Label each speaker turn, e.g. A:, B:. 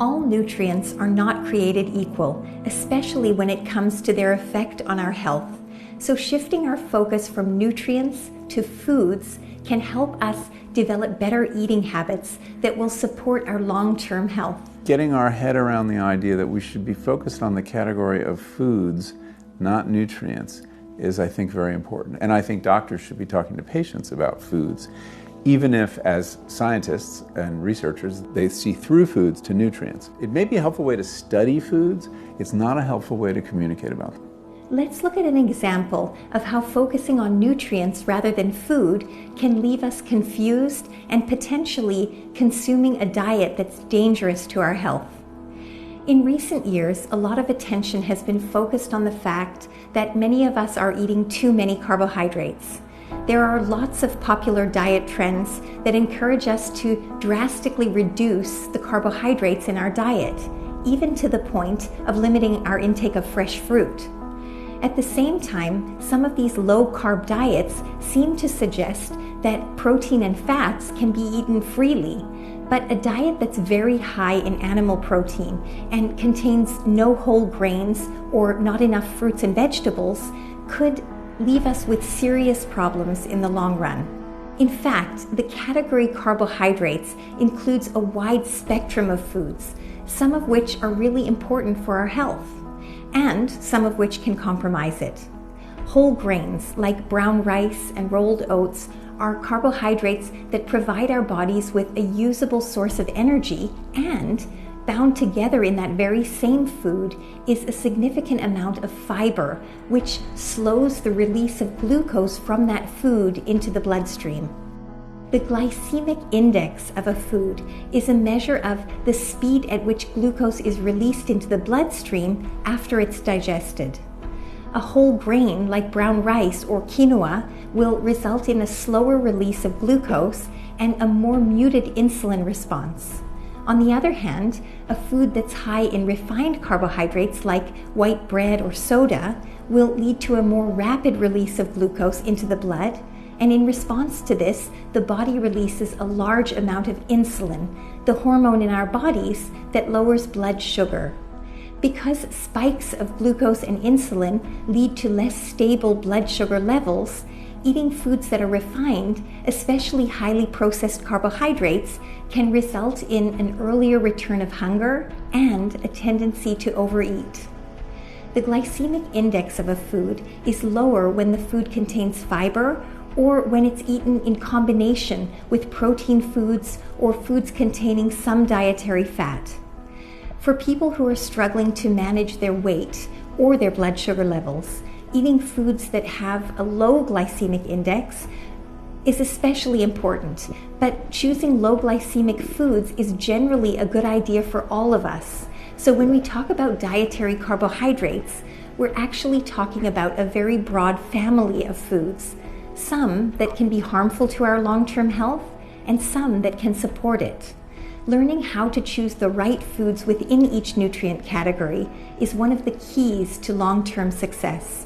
A: All nutrients are not created equal, especially when it comes to their effect on our health. So shifting our focus from nutrients to foods can help us develop better eating habits that will support our long-term health.
B: Getting our head around the idea that we should be focused on the category of foods, not nutrients, is, I think, very important. And I think doctors should be talking to patients about foods, even if, as scientists and researchers, they see through foods to nutrients. It may be a helpful way to study foods. It's not a helpful way to communicate about them.
A: Let's look at an example of how focusing on nutrients rather than food can leave us confused and potentially consuming a diet that's dangerous to our health. In recent years, a lot of attention has been focused on the fact that many of us are eating too many carbohydrates. There are lots of popular diet trends that encourage us to drastically reduce the carbohydrates in our diet, even to the point of limiting our intake of fresh fruit. At the same time, some of these low-carb diets seem to suggest that protein and fats can be eaten freely, but a diet that's very high in animal protein and contains no whole grains or not enough fruits and vegetables could leave us with serious problems in the long run. In fact, the category carbohydrates includes a wide spectrum of foods, some of which are really important for our health, and some of which can compromise it. Whole grains like brown rice and rolled oats are carbohydrates that provide our bodies with a usable source of energy, and bound together in that very same food is a significant amount of fiber, which slows the release of glucose from that food into the bloodstream. The glycemic index of a food is a measure of the speed at which glucose is released into the bloodstream after it's digested. A whole grain like brown rice or quinoa will result in a slower release of glucose and a more muted insulin response. On the other hand, a food that's high in refined carbohydrates like white bread or soda will lead to a more rapid release of glucose into the blood, and in response to this, the body releases a large amount of insulin, the hormone in our bodies that lowers blood sugar. Because spikes of glucose and insulin lead to less stable blood sugar levels, eating foods that are refined, especially highly processed carbohydrates, can result in an earlier return of hunger and a tendency to overeat. The glycemic index of a food is lower when the food contains fiber or when it's eaten in combination with protein foods or foods containing some dietary fat. For people who are struggling to manage their weight or their blood sugar levels, eating foods that have a low glycemic index is especially important, but choosing low glycemic foods is generally a good idea for all of us. So when we talk about dietary carbohydrates, we're actually talking about a very broad family of foods, some that can be harmful to our long-term health and some that can support it. Learning how to choose the right foods within each nutrient category is one of the keys to long-term success.